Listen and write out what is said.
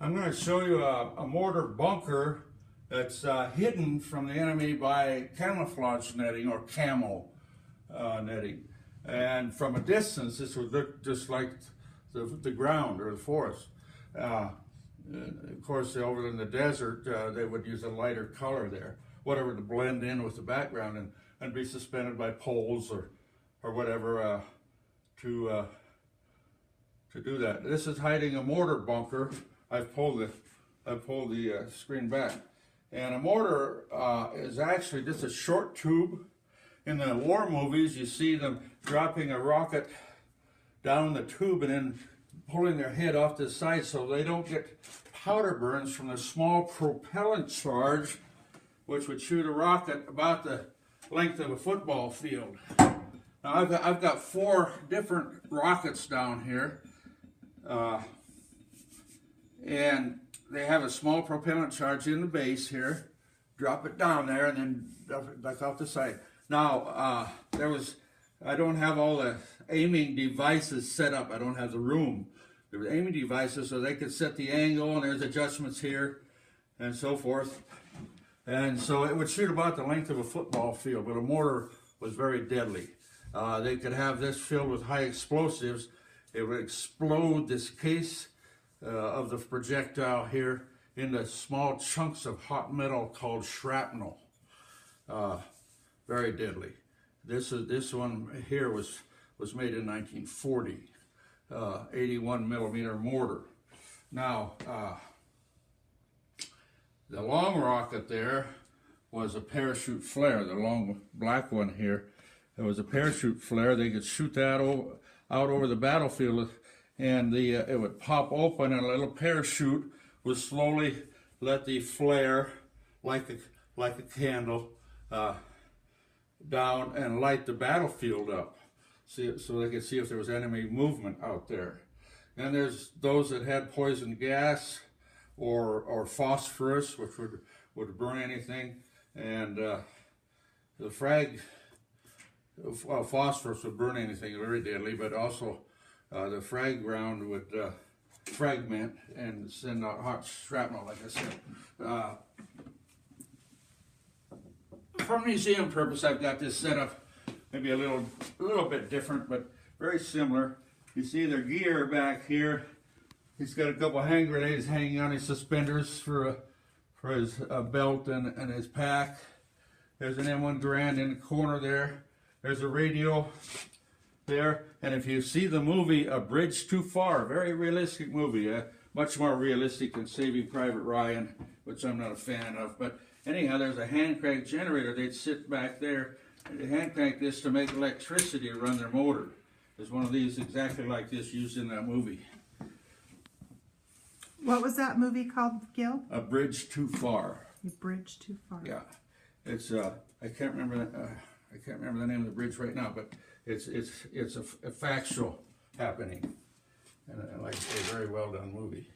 I'm going to show you a mortar bunker that's hidden from the enemy by camouflage netting or camo netting. And from a distance, this would look just like the ground or the forest. Of course, over in the desert, they would use a lighter color there, whatever to blend in with the background and be suspended by poles or whatever to do that. This is hiding a mortar bunker. I've pulled the screen back, and a mortar is actually just a short tube. In the war movies, you see them dropping a rocket down the tube and then pulling their head off to the side so they don't get powder burns from the small propellant charge, which would shoot a rocket about the length of a football field. Now I've got 4 different rockets down here, and they have a small propellant charge in the base here. Drop it down there and then drop it back off the side. Now I don't have all the aiming devices set up. I don't have the room. There were aiming devices so they could set the angle, and there's adjustments here and so forth. And so it would shoot about the length of a football field, but a mortar was very deadly. They could have this filled with high explosives. It would explode this case of the projectile here into small chunks of hot metal called shrapnel. Very deadly. This one here was made in 1940, 81 millimeter mortar. Now, the long rocket there was a parachute flare. The long black one here, it was a parachute flare. They could shoot that out over the battlefield, and it would pop open, and a little parachute would slowly let the flare, like a candle, down and light the battlefield up, so they could see if there was enemy movement out there. And there's those that had poison gas or phosphorus, which would burn anything, and phosphorus would burn anything, very deadly, but also the frag round would fragment and send out hot shrapnel, like I said. For museum purpose, I've got this set up maybe a little bit different, but very similar. You see their gear back here. He's got a couple hand grenades hanging on his suspenders for his belt and his pack. There's an M1 Garand in the corner there. There's a radio there. And if you see the movie A Bridge Too Far, very realistic movie, much more realistic than Saving Private Ryan, which I'm not a fan of. But anyhow, there's a hand crank generator. They'd sit back there and hand crank this to make electricity to run their motor. There's one of these exactly like this used in that movie. What was that movie called, Gil? A Bridge Too Far. A Bridge Too Far. Yeah, it's I can't remember the name of the bridge right now, but it's a factual happening, and like I say, very well done movie.